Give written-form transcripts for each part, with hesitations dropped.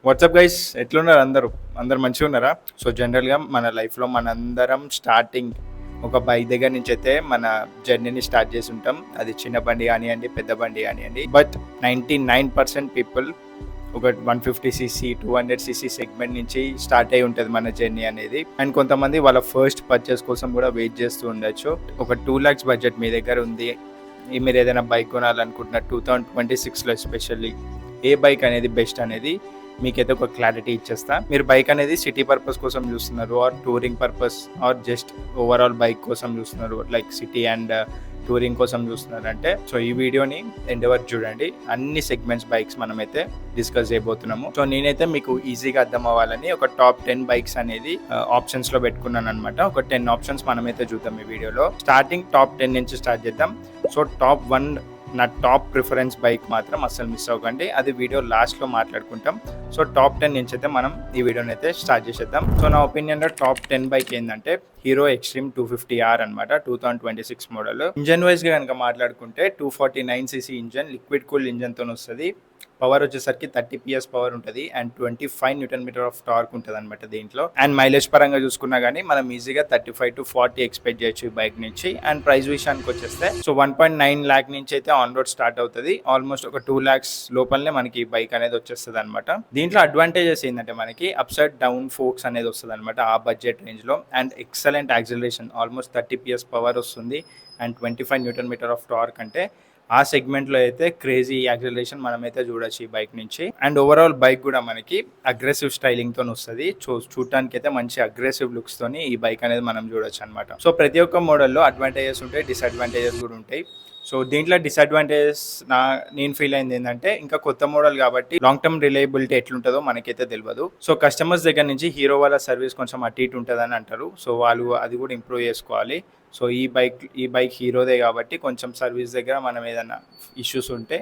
WhatsApp guys, ఎట్లున్నారు అందరు మంచిగా ఉన్నారా? సో జనరల్గా మన లైఫ్లో మనందరం స్టార్టింగ్ ఒక బైక్ దగ్గర నుంచి అయితే మన జర్నీని స్టార్ట్ చేసి ఉంటాం. అది చిన్న బండి కానివ్వండి, పెద్ద బండి కానివ్వండి. బట్ 99% పీపుల్ ఒక 150cc 200cc సెగ్మెంట్ నుంచి స్టార్ట్ అయి ఉంటుంది మన జర్నీ అనేది. అండ్ కొంతమంది వాళ్ళ ఫస్ట్ పర్చేస్ కోసం కూడా వెయిట్ చేస్తూ ఉండొచ్చు. ఒక 2 lakhs బడ్జెట్ మీ దగ్గర ఉంది, మీరు ఏదైనా బైక్ కొనాలనుకుంటున్న 2026లో ఎస్పెషల్లీ ఏ బైక్ అనేది బెస్ట్ అనేది మీకైతే ఒక క్లారిటీ ఇచ్చేస్తా. మీరు బైక్ అనేది సిటీ పర్పస్ కోసం చూస్తున్నారు, or touring purpose, or just overall bike కోసం చూస్తున్నారు, లైక్ సిటీ అండ్ టూరింగ్ కోసం చూస్తున్నారంటే సో ఈ వీడియోని ఎండ్ వరకు చూడండి. అన్ని సెగ్మెంట్స్ బైక్స్ మనమైతే డిస్కస్ చేయబోతున్నాము. సో నేనైతే మీకు ఈజీగా అర్థం అవ్వాలని ఒక టాప్ 10 బైక్స్ అనేది ఆప్షన్స్ లో పెట్టుకున్నాను అనమాట. ఒక 10 ఆప్షన్స్ మనమైతే చూద్దాం ఈ వీడియోలో. స్టార్టింగ్ టాప్ 10 నుంచి స్టార్ట్ చేద్దాం. సో టాప్ 1 నా టాప్ ప్రిఫరెన్స్ బైక్ మాత్రం అస్సలు మిస్ అవ్వకండి, అది వీడియో లాస్ట్లో మాట్లాడుకుంటాం. సో టాప్ 10 నుంచి అయితే మనం ఈ వీడియోని అయితే స్టార్ట్ చేసేద్దాం. సో నా ఒపీనియన్లో టాప్ 10 బైక్ ఏంటంటే హీరో ఎక్స్ట్రీమ్ 250R అనమాట, 2026 మోడల్. ఇంజన్ వైజ్గా కనుక మాట్లాడుకుంటే 249cc ఇంజన్, లిక్విడ్ కూల్ ఇంజన్తో వస్తుంది. పవర్ వచ్చేసరికి 30 PS పవర్ ఉంటుంది అండ్ 25 Nm ఆఫ్ టార్క్ ఉంటుంది అనమాట దీంట్లో. అండ్ మైలేజ్ పరంగా చూసుకున్నా కానీ మనం ఈజీగా 35 to 40 ఎక్స్పెక్ట్ చేయొచ్చు ఈ బైక్ నుంచి. అండ్ ప్రైస్ విషయానికి వచ్చేస్తే సో 1.9 lakh నుంచి అయితే ఆన్ రోడ్ స్టార్ట్ అవుతుంది. ఆల్మోస్ట్ ఒక 2 lakhs లోపలనే మనకి బైక్ అనేది వచ్చేస్తుంది అనమాట. దీంట్లో అడ్వాంటేజెస్ ఏంటంటే మనకి అప్ సైడ్ డౌన్ ఫోక్స్ అనేది వస్తుంది అనమాట ఆ బడ్జెట్ రేంజ్ లో. And excellent acceleration, almost 30 PS power వస్తుంది అండ్ 25 Nm ఆఫ్ టార్క్. అంటే ఆ సెగ్మెంట్లో అయితే క్రేజీ యాక్సిలరేషన్ మనమైతే చూడొచ్చు ఈ బైక్ నుంచి. అండ్ ఓవరాల్ బైక్ కూడా మనకి అగ్రెసివ్ స్టైలింగ్తో వస్తుంది. చూడటానికి అయితే మంచి అగ్రెసివ్ లుక్స్తోని ఈ బైక్ అనేది మనం చూడొచ్చు అనమాట. సో ప్రతి ఒక్క మోడల్లో అడ్వాంటేజెస్ ఉంటాయి, డిసడ్వాంటేజెస్ కూడా ఉంటాయి. సో దీంట్లో డిసడ్వాంటేజెస్ నేను ఫీల్ అయింది ఏంటంటే ఇంకా కొత్త మోడల్ కాబట్టి లాంగ్ టర్మ్ రిలయబిలిటీ ఎట్లుంటుందో మనకైతే తెలియదు. సో కస్టమర్స్ దగ్గర నుంచి హీరో వాళ్ళ సర్వీస్ కొంచెం అటు ఇటు ఉంటుందని అంటారు. సో వాళ్ళు అది కూడా ఇంప్రూవ్ చేసుకోవాలి. సో ఈ బైక్ హీరోదే కాబట్టి కొంచెం సర్వీస్ దగ్గర మనం ఏదైనా ఇష్యూస్ ఉంటే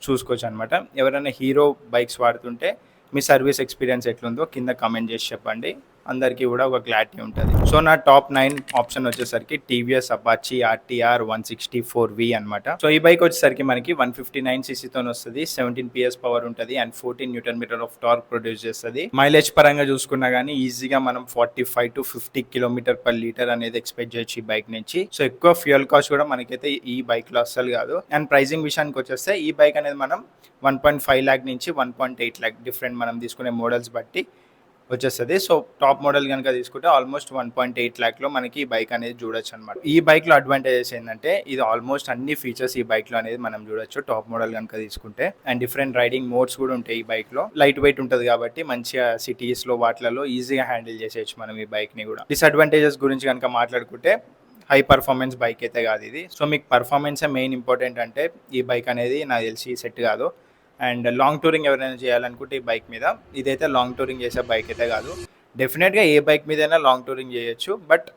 చూసుకోవచ్చు అనమాట. ఎవరైనా హీరో బైక్స్ వాడుతుంటే మీ సర్వీస్ ఎక్స్పీరియన్స్ ఎట్లుందో కింద కామెంట్ చేసి చెప్పండి, అందరికీ కూడా ఒక క్లారిటీ ఉంటుంది. సో నా టాప్ 9 ఆప్షన్ వచ్చేసరికి టీవీఎస్ అపాచీ RTR 164V అనమాట. సో ఈ బైక్ వచ్చేసరికి మనకి 159cc తో వస్తుంది, 17 PS పవర్ ఉంటుంది and 14 Nm of torque produce చేస్తుంది. మైలేజ్ పరంగా చూసుకున్నా కానీ ఈజీగా మనం 45 to 50 km/లీటర్ అనేది ఎక్స్పెక్ట్ చేయొచ్చు ఈ బైక్ నుంచి. సో ఎక్కువ ఫ్యూయల్ కాస్ట్ కూడా మనకైతే ఈ బైక్ లో అస్సలు కాదు. అండ్ ప్రైసింగ్ విషయానికి వచ్చేస్తే ఈ బైక్ అనేది మనం 1.5 lakh నుంచి 1.8 lakh డిఫరెంట్ మనం తీసుకునే మోడల్స్ బట్టి వచ్చేస్తుంది. సో టాప్ మోడల్ కనుక తీసుకుంటే ఆల్మోస్ట్ 1.8 lakh లో మనకి ఈ బైక్ అనేది చూడొచ్చు అనమాట. ఈ బైక్ లో అడ్వాంటేజెస్ ఏంటంటే ఇది ఆల్మోస్ట్ అన్ని ఫీచర్స్ ఈ బైక్ లో అనేది మనం చూడొచ్చు టాప్ మోడల్ కనుక తీసుకుంటే. అండ్ డిఫరెంట్ రైడింగ్ మోడ్స్ కూడా ఉంటాయి ఈ బైక్ లో. లైట్ వెయిట్ ఉంటుంది కాబట్టి మంచిగా సిటీస్ లో వాటిలలో ఈజీగా హ్యాండిల్ చేసేయచ్చు మనం ఈ బైక్ ని కూడా. డిసడ్వాంటేజెస్ గురించి కనుక మాట్లాడుకుంటే హై పర్ఫార్మెన్స్ బైక్ అయితే కాదు ఇది. సో మీకు పర్ఫార్మెన్సే మెయిన్ ఇంపార్టెంట్ అంటే ఈ బైక్ అనేది నాకు తెలిసి సెట్ కాదు. అండ్ లాంగ్ టూరింగ్ ఎవరైనా చేయాలనుకుంటే ఈ బైక్ మీద, ఇదైతే లాంగ్ టూరింగ్ చేసే బైక్ అయితే కాదు. డెఫినెట్గా ఏ బైక్ మీదైనా లాంగ్ టూరింగ్ చేయొచ్చు, బట్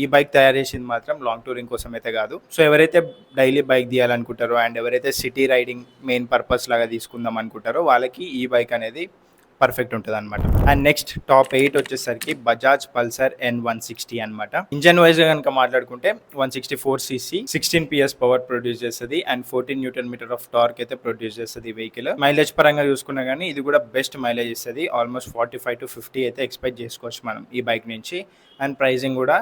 ఈ బైక్ తయారు చేసింది మాత్రం లాంగ్ టూరింగ్ కోసం అయితే కాదు. సో ఎవరైతే డైలీ బైక్ తీయాలనుకుంటారో అండ్ ఎవరైతే సిటీ రైడింగ్ మెయిన్ పర్పస్ లాగా తీసుకుందాం అనుకుంటారో వాళ్ళకి ఈ బైక్ అనేది పర్ఫెక్ట్ ఉంటుంది అనమాట. అండ్ నెక్స్ట్ టాప్ 8 వచ్చేసరికి బజాజ్ పల్సర్ N160 అనమాట. ఇంజన్ వైజ్ కనుక మాట్లాడుకుంటే 164cc 16 PS పవర్ ప్రొడ్యూస్ చేస్తుంది అండ్ 14 Nm ఆఫ్ టార్క్ అయితే ప్రొడ్యూస్ చేస్తుంది వెహికల్. మైలేజ్ పరంగా చూసుకున్నా కానీ ఇది కూడా బెస్ట్ మైలేజ్ ఇస్తుంది, ఆల్మోస్ట్ 45 to 50 అయితే ఎక్స్పెక్ట్ చేసుకోవచ్చు మనం ఈ బైక్ నుంచి. అండ్ ప్రైసింగ్ కూడా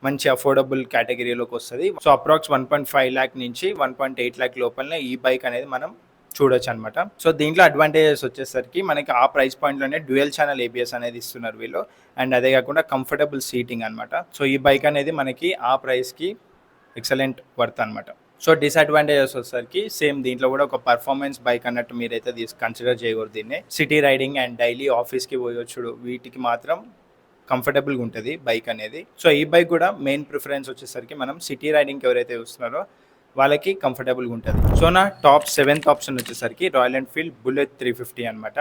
మంచి అఫోర్డబుల్ కేటగిరీలోకి వస్తుంది. సో అప్రాక్స్ 1.5 lakh నుంచి 1.8 lakh లోపలనే ఈ బైక్ అనేది మనం చూడొచ్చు అనమాట. సో దీంట్లో అడ్వాంటేజెస్ వచ్చేసరికి మనకి ఆ ప్రైస్ పాయింట్లోనే డ్యూయల్ ఛానల్ ABS అనేది ఇస్తున్నారు వీళ్ళు. అండ్ అదే కాకుండా కంఫర్టబుల్ సీటింగ్ అనమాట. సో ఈ బైక్ అనేది మనకి ఆ ప్రైస్కి ఎక్సలెంట్ వర్త్ అనమాట. సో డిసడ్వాంటేజెస్ వచ్చేసరికి సేమ్ దీంట్లో కూడా ఒక పర్ఫార్మెన్స్ బైక్ అన్నట్టు మీరైతే కన్సిడర్ చేయకూడదు దీన్ని. సిటీ రైడింగ్ అండ్ డైలీ ఆఫీస్కి పోయొచ్చుడు వీటికి మాత్రం కంఫర్టబుల్గా ఉంటుంది బైక్ అనేది. సో ఈ బైక్ కూడా మెయిన్ ప్రిఫరెన్స్ వచ్చేసరికి మనం సిటీ రైడింగ్కి ఎవరైతే చూస్తున్నారో వాళ్ళకి కంఫర్టబుల్గా ఉంటుంది. సో నా టాప్ 7th ఆప్షన్ వచ్చేసరికి రాయల్ ఎన్ఫీల్డ్ బుల్లెట్ 350 అనమాట.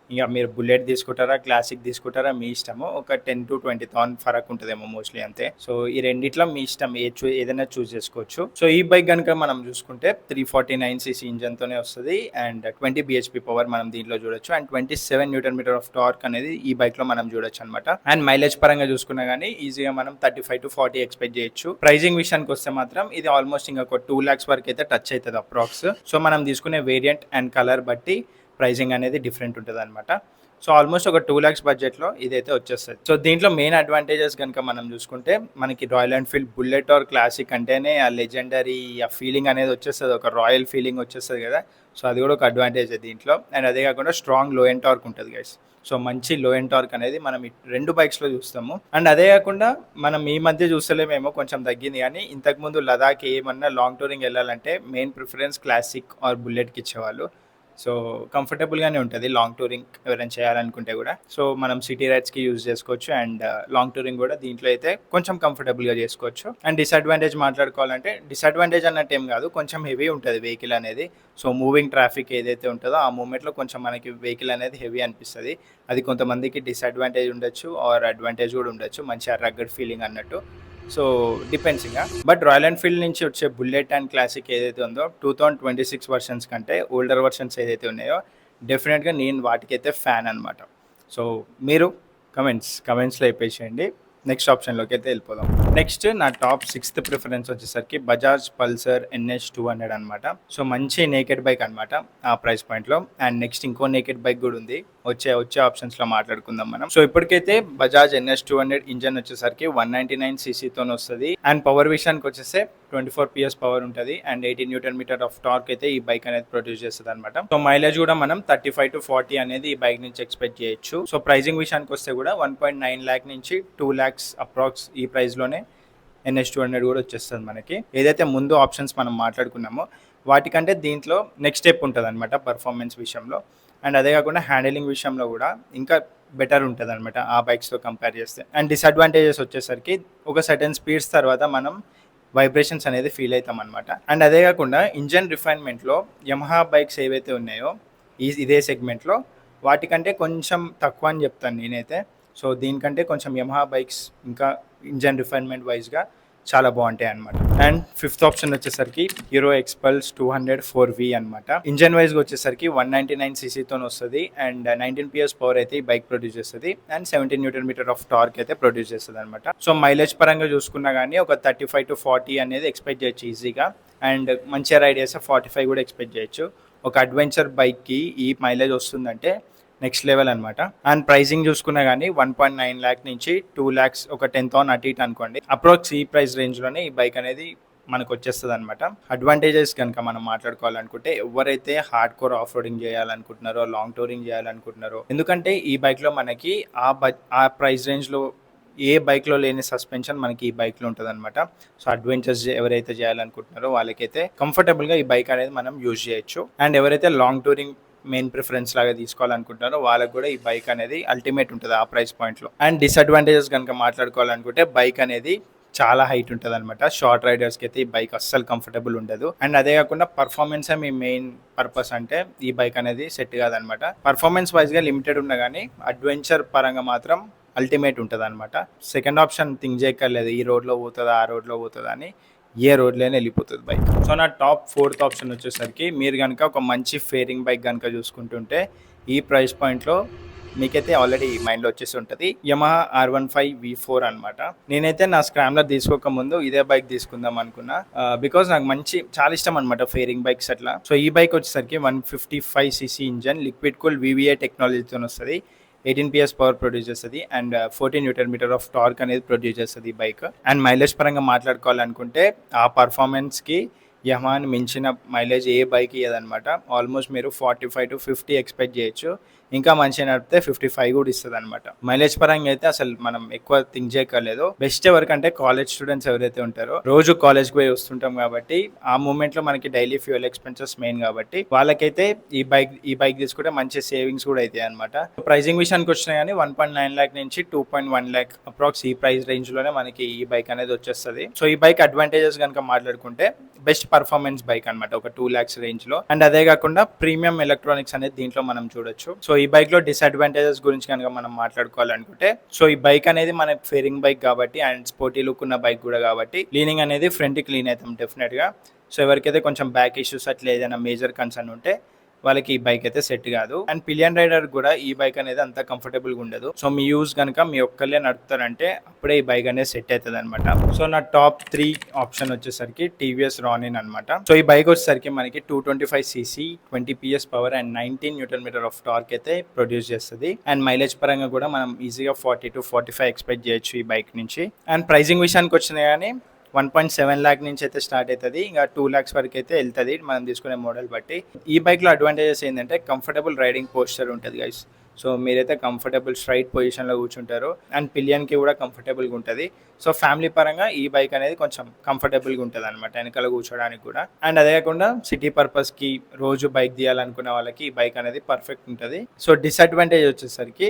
ఇక మీరు బుల్లెట్ తీసుకుంటారా క్లాసిక్ తీసుకుంటారా మీ ఇష్టము. ఒక 10 to 20,000 ఫరక్ ఉంటుందేమో మోస్ట్లీ అంతే. సో ఈ రెండిట్లో మీ ఇష్టం, ఏదైనా చూస్ చేసుకోవచ్చు. సో ఈ బైక్ కనుక మనం చూసుకుంటే 349cc ఇంజన్తోనే వస్తుంది అండ్ 20 bhp పవర్ మనం దీంట్లో చూడొచ్చు అండ్ 27 Nm ఆఫ్ టార్క్ అనేది ఈ బైక్ లో మనం చూడొచ్చు అనమాట. అండ్ మైలేజ్ పరంగా చూసుకున్నా కానీ ఈజీగా మనం 35 to 40 ఎక్స్పెక్ట్ చేయొచ్చు. ప్రైజింగ్ విషయానికి వస్తే మాత్రం ఇది ఆల్మోస్ట్ ఇంకా 2 lakhs వరకు అయితే టచ్ అవుతుంది అప్రాక్స్. సో మనం తీసుకునే వేరియంట్ అండ్ కలర్ బట్టి ప్రైజింగ్ అనేది డిఫరెంట్ ఉంటుంది అనమాట. సో ఆల్మోస్ట్ ఒక 2,00,000 బడ్జెట్‌లో ఇదైతే వచ్చేస్తది. సో దీంట్లో మెయిన్ అడ్వాంటేజెస్ గనుక మనం చూసుకుంటే మనకి Royal Enfield Bullet or Classic అంటేనే ఆ లెజెండరీ ఆ ఫీలింగ్ అనేది వచ్చేస్తది. ఒక రాయల్ ఫీలింగ్ వచ్చేస్తది కదా! సో అది కూడా ఒక అడ్వాంటేజే దీంట్లో. అండ్ అదే కాకుండా స్ట్రాంగ్ లో ఎండ్ టార్క్ ఉంటది గైస్. సో మంచి లో ఎండ్ టార్క్ అనేది మనం ఈ 2 బైక్స్‌లో చూస్తాము. అండ్ అదే కాకుండా మనం ఈ మధ్య చూస్తలేమేమో కొంచెం తగ్గింది గానీ ఇంతకుముందు లదాఖ్ ఏమన్నా లాంగ్ టూరింగ్ ఎళ్ళాలంటే మెయిన్ ప్రిఫరెన్స్ క్లాసిక్ ఆర్ బుల్లెట్‌కి ఇచ్చేవాళ్ళు. సో కంఫర్టబుల్‌గానే ఉంటది లాంగ్ టూరింగ్ ఎవరైనా చేయాలనుకుంటే గూడా. సో మనం సిటీ రైడ్స్‌కి యూజ్ చేసుకోవచ్చు. అండ్ లాంగ్ టూరింగ్ గూడా దీంట్లో అయితే కొంచెం కంఫర్టబుల్‌గా చేసుకోవచ్చు. అండ్ డిసడ్వాంటేజ్ మాట్లాడుకోవాలంటే డిసడ్వాంటేజ్ అన్నట్టు ఏం గాదు. కొంచెం హెవీ ఉంటది వెహికల్ అనేది. సో మూవింగ్ ట్రాఫిక్ ఏదైతే ఉంటదో ఆ మూవ్‌మెంట్‌లో కొంచెం మనకి వెహికల్ అనేది హెవీ అనిపిస్తది. అది కొంతమందికి డిసడ్వాంటేజ్ ఉండొచ్చు ఆర్ అడ్వాంటేజ్ గూడా ఉండొచ్చు. మంచిగా రగ్గడ్ ఫీలింగ్ అన్నట్టు. సో డిపెండ్స్ ఇంగ. బట్ రాయల్ ఎన్‌ఫీల్డ్ నుంచి వచ్చే బుల్లెట్ అండ్ క్లాసిక్ ఏదైతే ఉందో 2026 వెర్షన్స్ కంటే ఓల్డర్ వెర్షన్స్ ఏదైతే ఉన్నాయో డెఫినెట్‌గా నేను వాటికైతే ఫ్యాన్ అనమాట. సో మీరు కమెంట్స్‌లో చెప్పేసేయండి. నెక్స్ట్ ఆప్షన్‌లోకి అయితే వెళ్ళిపోదాం. నెక్స్ట్ నా టాప్ 6థ్ ప్రిఫరెన్స్ వచ్చేసరికి బజాజ్ పల్సర్ NS 200 అనమాట. సో మంచి నేకెడ్ బైక్ అనమాట ఆ ప్రైస్ పాయింట్‌లో. అండ్ నెక్స్ట్ ఇంకో నేకెడ్ బైక్ కూడా ఉంది. వచ్చే ఆప్షన్స్‌లో మాట్లాడుకుందాం మనం. సో ఇప్పటికైతే బజాజ్ NS 200 ఇంజన్ వచ్చేసరికి 199 సీసీతో వస్తుంది. అండ్ పవర్ విషయానికి వచ్చేస్తే 24 PS పవర్ ఉంటుంది. And 18 newton metre of torque అయితే ఈ బైక్ అనేది ప్రొడ్యూస్ చేస్తుంది అనమాట. సో మైలేజ్ కూడా మనం 35 to 40 అనేది ఈ బైక్ నుంచి ఎక్స్పెక్ట్ చేయొచ్చు. సో ప్రైజింగ్ విషయానికి వస్తే కూడా 1.9 lakh నుంచి 2 lakhs అప్రాక్స్ ఈ ప్రైస్ లోనే NS 200 కూడా వచ్చేస్తుంది మనకి. ఏదైతే ముందు ఆప్షన్స్ మనం మాట్లాడుకున్నామో వాటికంటే దీంట్లో నెక్స్ట్ స్టెప్ ఉంటుంది అనమాట పర్ఫార్మెన్స్ విషయంలో. అండ్ అదే కాకుండా హ్యాండిలింగ్ విషయంలో కూడా ఇంకా బెటర్ ఉంటుంది అనమాట ఆ బైక్స్తో కంపేర్ చేస్తే. అండ్ డిసడ్వాంటేజెస్ వచ్చేసరికి ఒక సర్టెన్ స్పీడ్స్ తర్వాత మనం వైబ్రేషన్స్ అనేది ఫీల్ అవుతాం అనమాట. అండ్ అదే కాకుండా ఇంజన్ రిఫైన్మెంట్లో యమహా బైక్స్ ఏవైతే ఉన్నాయో ఇదే సెగ్మెంట్లో వాటికంటే కొంచెం తక్కువ అని చెప్తాను నేనైతే. సో దీనికంటే కొంచెం యమహా బైక్స్ ఇంకా ఇంజన్ రిఫైన్మెంట్ వైజ్గా చాలా బాగుంటాయి అనమాట. అండ్ ఫిఫ్త్ ఆప్షన్ వచ్చేసరికి హీరో ఎక్స్పల్స్ 200 4V అనమాట. ఇంజన్ వైజ్గా వచ్చేసరికి 199 సీసీతో వస్తుంది. అండ్ 19 PS పవర్ అయితే ఈ బైక్ ప్రొడ్యూస్ చేస్తుంది. And 17 newton metre of torque అయితే ప్రొడ్యూస్ చేస్తుంది అనమాట. సో మైలేజ్ పరంగా చూసుకున్నా కానీ ఒక 35 to 40 అనేది ఎక్స్పెక్ట్ చేయొచ్చు ఈజీగా. అండ్ మంచిగా రైడ్ చేస్తే 45 కూడా ఎక్స్పెక్ట్ చేయొచ్చు. ఒక అడ్వెంచర్ బైక్కి ఈ మైలేజ్ వస్తుందంటే నెక్స్ట్ లెవెల్ అనమాట. అండ్ ప్రైసింగ్ చూసుకున్నా కానీ 1.9 lakh నుంచి 2 lakhs ఒక 10,000 అటు ఇటు అనుకోండి. అప్రాక్స్ ఈ ప్రైస్ రేంజ్లోనే ఈ బైక్ అనేది మనకు వచ్చేస్తుంది అనమాట. అడ్వాంటేజెస్ కనుక మనం మాట్లాడుకోవాలనుకుంటే ఎవరైతే హార్డ్ కోర్ ఆఫ్ రోడింగ్ చేయాలనుకుంటున్నారో లాంగ్ టూరింగ్ చేయాలనుకుంటున్నారో, ఎందుకంటే ఈ బైక్లో మనకి ఆ ప్రైస్ రేంజ్లో ఏ బైక్లో లేని సస్పెన్షన్ మనకి ఈ బైక్లో ఉంటుంది అనమాట. సో అడ్వెంచర్స్ ఎవరైతే చేయాలనుకుంటున్నారో వాళ్ళకైతే కంఫర్టబుల్గా ఈ బైక్ అనేది మనం యూజ్ చేయొచ్చు. అండ్ ఎవరైతే లాంగ్ టూరింగ్ మెయిన్ ప్రిఫరెన్స్ లాగా తీసుకోవాలనుకుంటున్నారో వాళ్ళకి కూడా ఈ బైక్ అనేది అల్టిమేట్ ఉంటుంది ఆ ప్రైస్ పాయింట్లో. అండ్ డిసడ్వాంటేజెస్ కనుక మాట్లాడుకోవాలనుకుంటే బైక్ అనేది చాలా హైట్ ఉంటుంది అనమాట. షార్ట్ రైడర్స్కి అయితే ఈ బైక్ అస్సలు కంఫర్టబుల్ ఉండదు. అండ్ అదే కాకుండా పర్ఫార్మెన్స్ మీ మెయిన్ పర్పస్ అంటే ఈ బైక్ అనేది సెట్ కాదనమాట. పర్ఫార్మెన్స్ వైజ్గా లిమిటెడ్ ఉన్నా కానీ అడ్వెంచర్ పరంగా మాత్రం అల్టిమేట్ ఉంటుంది అనమాట. సెకండ్ ఆప్షన్ థింక్ చేయక్కర్లేదు ఈ రోడ్లో పోతుందా ఆ రోడ్లో పోతుందా అని, ఏ రోడ్లోనే వెళ్ళిపోతుంది బైక్. సో నా టాప్ 4th ఆప్షన్ వచ్చేసరికి మీరు కనుక ఒక మంచి ఫేరింగ్ బైక్ కనుక చూసుకుంటుంటే ఈ ప్రైస్ పాయింట్లో మీకైతే ఆల్రెడీ మైండ్లో వచ్చేసి ఉంటుంది యమహా R15 V4 అనమాట. నేనైతే నా స్క్రామ్లర్ తీసుకోక ముందు ఇదే బైక్ తీసుకుందాం అనుకున్నా. బికాజ్ నాకు చాలా ఇష్టం అనమాట ఫేరింగ్ బైక్స్ అట్లా. సో ఈ బైక్ వచ్చేసరికి 155cc engine liquid cool VVA టెక్నాలజీతో వస్తుంది. 18 PS పవర్ ప్రొడ్యూస్ చేస్తుంది. And 14 newton metre of torque అనేది ప్రొడ్యూస్ చేస్తుంది ఈ బైక్. అండ్ మైలేజ్ పరంగా మాట్లాడుకోవాలనుకుంటే ఆ పర్ఫార్మెన్స్కి యమహాని మించిన మైలేజ్ ఏ బైక్ ఇవ్వదనమాట. ఆల్మోస్ట్ మీరు 45 to 50 ఎక్స్పెక్ట్ చేయొచ్చు. ఇంకా మంచిగా నడిపితే 55 కూడా ఇస్తుంది అనమాట. మైలేజ్ పరంగా అయితే అసలు మనం ఎక్కువ థింక్ చేయక్కర్లేదు. బెస్ట్ ఎవరికంటే కాలేజ్ స్టూడెంట్స్ ఎవరైతే ఉంటారో రోజు కాలేజ్కి పోయి వస్తుంటాం కాబట్టి ఆ మూమెంట్లో మనకి డైలీ ఫ్యూయల్ ఎక్స్పెన్సెస్ మెయిన్ కాబట్టి వాళ్ళకైతే ఈ బైక్ తీసుకుంటే మంచి సేవింగ్స్ కూడా అవుతాయి అనమాట. ప్రైజింగ్ విషయానికి వచ్చినా కానీ 1.9 lakh నుంచి 2.1 lakh అప్రాక్స్ ఈ ప్రైస్ రేంజ్లోనే మనకి ఈ బైక్ అనేది వచ్చేస్తుంది. సో ఈ బైక్ అడ్వాంటేజెస్ కనుక మాట్లాడుకుంటే బెస్ట్ పర్ఫార్మెన్స్ బైక్ అనమాట ఒక 2 lakhs రేంజ్ లో. అండ్ అదే కాకుండా ప్రీమియం ఎలక్ట్రానిక్స్ అనేది దీంట్లో మనం చూడొచ్చు. సో ఈ బైక్ లో డిసడ్వాంటేజెస్ గురించి కనుక మనం మాట్లాడుకోవాలనుకుంటే సో ఈ బైక్ అనేది మన ఫేరింగ్ బైక్ కాబట్టి అండ్ స్పోర్టీ లుక్ ఉన్న బైక్ కూడా కాబట్టి లీనింగ్ అనేది ఫ్రంట్ క్లీన్ అవుతాం డెఫినెట్ గా. సో ఎవరికైతే కొంచెం బ్యాక్ ఇష్యూస్ అట్లా ఏదైనా మేజర్ కన్సర్న్ ఉంటే వాళ్ళకి ఈ బైక్ అయితే సెట్ కాదు. అండ్ పిలియన్ రైడర్ కూడా ఈ బైక్ అనేది అంత కంఫర్టబుల్ గా ఉండదు. సో మీ యూజ్ కనుక మీ ఒక్కళ్ళే నడుపుతారంటే అప్పుడే ఈ బైక్ అనేది సెట్ అవుతుంది అనమాట. సో నా టాప్ 3 ఆప్షన్ వచ్చేసరికి టీవీఎస్ రానిన్ అనమాట. సో ఈ బైక్ వచ్చేసరికి మనకి 225cc 20 PS power and 19 Nm of torque అయితే ప్రొడ్యూస్ చేస్తుంది. అండ్ మైలేజ్ పరంగా కూడా మనం ఈజీగా 40 to 45 ఎక్స్పెక్ట్ చేయొచ్చు ఈ బైక్ నుంచి. అండ్ ప్రైజింగ్ విషయానికి వచ్చినా కానీ 1.7 lakh నుంచి అయితే స్టార్ట్ అవుతుంది, ఇంకా 2 lakhs వరకు అయితే వెళ్తుంది మనం తీసుకునే మోడల్ బట్టి. ఈ బైక్లో అడ్వాంటేజెస్ ఏంటంటే కంఫర్టబుల్ రైడింగ్ పోస్చర్ ఉంటుంది గైస్. సో మీరైతే కంఫర్టబుల్ స్ట్రైట్ పొజిషన్లో కూర్చుంటారు అండ్ పిలియన్కి కూడా కంఫర్టబుల్గా ఉంటుంది. సో ఫ్యామిలీ పరంగా ఈ బైక్ అనేది కొంచెం కంఫర్టబుల్గా ఉంటుంది అనమాట వెనకాల కూర్చోడానికి కూడా. అండ్ అదే కాకుండా సిటీ పర్పస్కి రోజు బైక్ తీయాలనుకునే వాళ్ళకి ఈ బైక్ అనేది పర్ఫెక్ట్ ఉంటుంది. సో డిసడ్వాంటేజ్ వచ్చేసరికి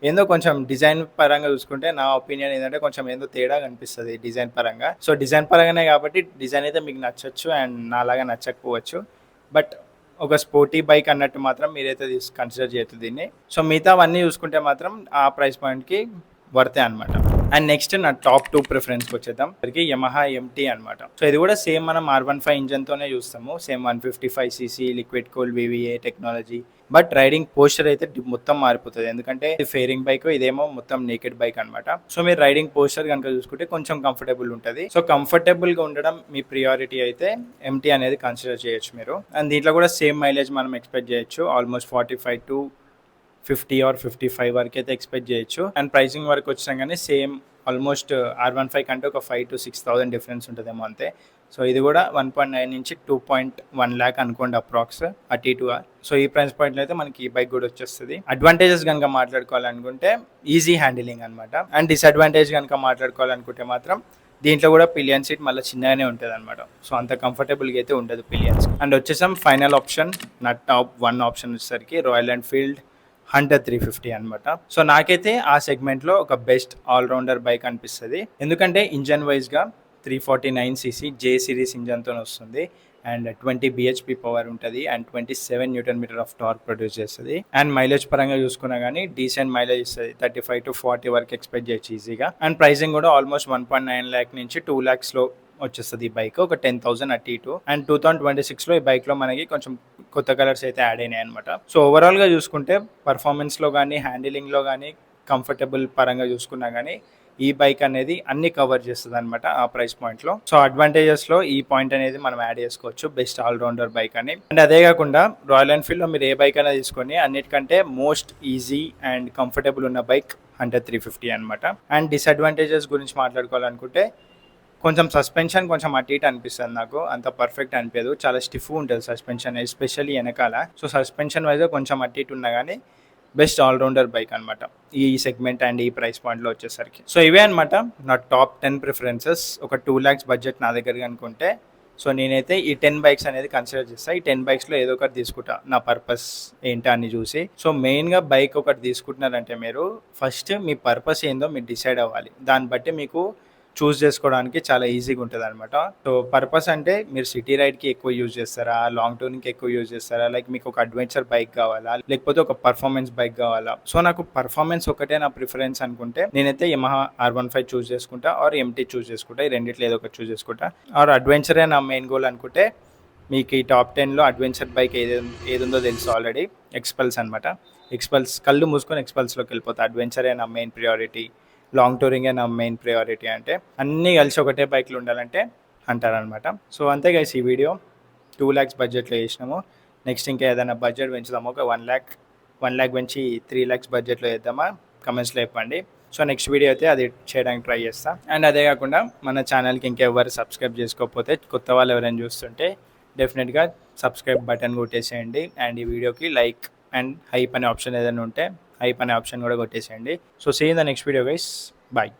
ఏందో కొంచెం డిజైన్ పరంగా చూసుకుంటే నా ఒపీనియన్ ఏంటంటే కొంచెం ఏందో తేడా కనిపిస్తుంది డిజైన్ పరంగా. సో డిజైన్ పరంగానే కాబట్టి డిజైన్ అయితే మీకు నచ్చచ్చు అండ్ నాలాగా నచ్చకపోవచ్చు. బట్ ఒక స్పోర్టీ బైక్ అన్నట్టు మాత్రం మీరైతే కన్సిడర్ చేయొద్దు దీన్ని. సో మిగతా అవన్నీ చూసుకుంటే మాత్రం ఆ ప్రైస్ పాయింట్కి వర్తే అనమాట. అండ్ నెక్స్ట్ నా టాప్ 2 ప్రిఫరెన్స్కి వచ్చేద్దాం. యమహా MT అనమాట. సో ఇది కూడా సేమ్ మనం R15 ఇంజన్తోనే చూస్తాము, same 155cc liquid cool VVA technology. But riding posture అయితే మొత్తం మారిపోతుంది, ఎందుకంటే ఇది ఫేరింగ్ బైక్, ఇదేమో మొత్తం నేకెడ్ బైక్ అనమాట. సో మీరు రైడింగ్ పోస్చర్ కనుక చూసుకుంటే కొంచెం కంఫర్టబుల్ ఉంటుంది. సో కంఫర్టబుల్ గా ఉండడం మీ ప్రియారిటీ అయితే MT అనేది కన్సిడర్ చేయొచ్చు మీరు. అండ్ దీంట్లో కూడా సేమ్ మైలేజ్ మనం ఎక్స్పెక్ట్ చేయొచ్చు, ఆల్మోస్ట్ 45 to 50 or 55 వరకు అయితే ఎక్స్పెక్ట్ చేయొచ్చు. అండ్ ప్రైసింగ్ వరకు వచ్చినా కానీ సేమ్ ఆల్మోస్ట్ R15 కంటే ఒక 5,000 to 6,000 డిఫరెన్స్ ఉంటుందేమో అంతే. సో ఇది కూడా 1.9 నుంచి 2.1 lakh అనుకోండి అప్రాక్స్ అటు ఇటుగా. సో ఈ ప్రైస్ పాయింట్లో అయితే మనకి ఈ బైక్ కూడా వచ్చేస్తుంది. అడ్వాంటేజెస్ కనుక మాట్లాడుకోవాలనుకుంటే ఈజీ హ్యాండిలింగ్ అనమాట. అండ్ డిసడ్వాంటేజ్ కనుక మాట్లాడుకోవాలనుకుంటే మాత్రం దీంట్లో కూడా పిలియన్ సీట్ మళ్ళీ చిన్నగానే ఉంటుంది అనమాట. సో అంత కంఫర్టబుల్గా అయితే ఉండదు పిలియన్స్. అండ్ వచ్చేసాం ఫైనల్ ఆప్షన్, నా టాప్ 1 ఆప్షన్ వచ్చేసరికి రాయల్ ఎన్ఫీల్డ్ హంటర్ 350 అనమాట. సో నాకైతే ఆ సెగ్మెంట్లో ఒక బెస్ట్ ఆల్రౌండర్ బైక్ అనిపిస్తుంది, ఎందుకంటే ఇంజన్ వైజ్గా 349cc J సిరీస్ ఇంజన్తో వస్తుంది అండ్ 20 bhp పవర్ ఉంటుంది and 27 Nm of torque produce చేస్తుంది. అండ్ మైలేజ్ పరంగా చూసుకున్నా కానీ డీసెంట్ మైలేజ్ ఇస్తుంది, 35 to 40 వరకు ఎక్స్పెక్ట్ చేయొచ్చు ఈజీగా. అండ్ ప్రైసింగ్ కూడా ఆల్మోస్ట్ 1.9 lakh నుంచి 2 lakhsలో వచ్చేస్తుంది ఈ బైక్, ఒక 10,000 అటు ఇటు. అండ్ 2026లో ఈ బైక్లో మనకి కొంచెం కొత్త కలర్స్ అయితే యాడ్ అయినాయి అనమాట. సో ఓవరాల్గా చూసుకుంటే పర్ఫార్మెన్స్లో కానీ హ్యాండిలింగ్లో కానీ కంఫర్టబుల్ పరంగా చూసుకున్నా కానీ ఈ బైక్ అనేది అన్ని కవర్ చేస్తుంది అనమాట ఆ ప్రైస్ పాయింట్లో. సో అడ్వాంటేజెస్లో ఈ పాయింట్ అనేది మనం యాడ్ చేసుకోవచ్చు, బెస్ట్ ఆల్రౌండర్ బైక్ అని. అండ్ అదే కాకుండా రాయల్ ఎన్ఫీల్డ్లో మీరు ఏ బైక్ అయినా తీసుకొని అన్నిటికంటే మోస్ట్ ఈజీ అండ్ కంఫర్టబుల్ ఉన్న బైక్ హంటర్ 350 అనమాట. అండ్ డిసడ్వాంటేజెస్ గురించి మాట్లాడుకోవాలనుకుంటే కొంచెం సస్పెన్షన్ కొంచెం అటు ఇటు అనిపిస్తుంది నాకు, అంత పర్ఫెక్ట్ అనిపించదు, చాలా స్టిఫ్ ఉంటుంది సస్పెన్షన్ ఎస్పెషల్లీ వెనకాల. సో సస్పెన్షన్ వైజ్గా కొంచెం అటు ఇటు ఉన్నా కానీ బెస్ట్ ఆల్రౌండర్ బైక్ అనమాట ఈ సెగ్మెంట్ అండ్ ఈ ప్రైస్ పాయింట్లో వచ్చేసరికి. సో ఇవే అనమాట నా టాప్ 10 ప్రిఫరెన్సెస్. ఒక 2 lakhs బడ్జెట్ నా దగ్గర అనుకుంటే సో నేనైతే ఈ 10 బైక్స్ అనేది కన్సిడర్ చేస్తాను. ఈ 10 బైక్స్లో ఏదో ఒకటి తీసుకుంటా, నా పర్పస్ ఏంటో అని చూసి. సో మెయిన్గా బైక్ ఒకటి తీసుకుంటున్నారంటే మీరు ఫస్ట్ మీ పర్పస్ ఏందో మీరు డిసైడ్ అవ్వాలి, దాన్ని బట్టి మీకు చూస్ చేసుకోవడానికి చాలా ఈజీగా ఉంటుంది అనమాట. సో పర్పస్ అంటే మీరు సిటీ రైడ్కి ఎక్కువ యూజ్ చేస్తారా, లాంగ్ టూర్కి ఎక్కువ యూజ్ చేస్తారా, లైక్ మీకు ఒక అడ్వెంచర్ బైక్ కావాలా, లేకపోతే ఒక పర్ఫార్మెన్స్ బైక్ కావాలా. సో నాకు పర్ఫార్మెన్స్ ఒకటే నా ప్రిఫరెన్స్ అనుకుంటే నేనైతే యమహా R15 చూస్ చేసుకుంటా ఆర్ MT చూస్ చేసుకుంటా, ఈ రెండిట్లో ఏదో ఒకటి చూస్ చేసుకుంటా. ఆర్ అడ్వెంచరే నా మెయిన్ గోల్ అనుకుంటే మీకు ఈ టాప్ 10లో అడ్వెంచర్ బైక్ ఏది ఉందో తెలుసు ఆల్రెడీ, ఎక్స్పల్స్ అనమాట. ఎక్స్పల్స్ కళ్ళు మూసుకొని ఎక్స్పల్స్లోకి వెళ్ళిపోతా, అడ్వెంచరే నా మెయిన్ ప్రియారిటీ, లాంగ్ టూరింగే నా మెయిన్ ప్రయారిటీ. అంటే అన్నీ కలిసి ఒకటే బైక్లు ఉండాలంటే అంటారనమాట. సో అంతే గైస్, ఈ వీడియో 2 lakhs బడ్జెట్లో చేసినాము. నెక్స్ట్ ఇంకా ఏదైనా బడ్జెట్ పెంచుదాము, ఒక 1 lakh పెంచి 3 lakhs బడ్జెట్లో వేద్దామా, కమెంట్స్లో చెప్పండి. సో నెక్స్ట్ వీడియో అయితే అది చేయడానికి ట్రై చేస్తాను. అండ్ అదే కాకుండా మన ఛానల్కి ఇంకెవరు సబ్స్క్రైబ్ చేసుకోకపోతే, కొత్త వాళ్ళు ఎవరైనా చూస్తుంటే డెఫినెట్గా సబ్స్క్రైబ్ బటన్ కొట్టేసేయండి. అండ్ ఈ వీడియోకి లైక్ అండ్ హైప్ అనే ఆప్షన్ ఏదైనా ఉంటే హైప్ అనే ఆప్షన్ కూడా కొట్టేసేయండి. So see in the next video guys, bye.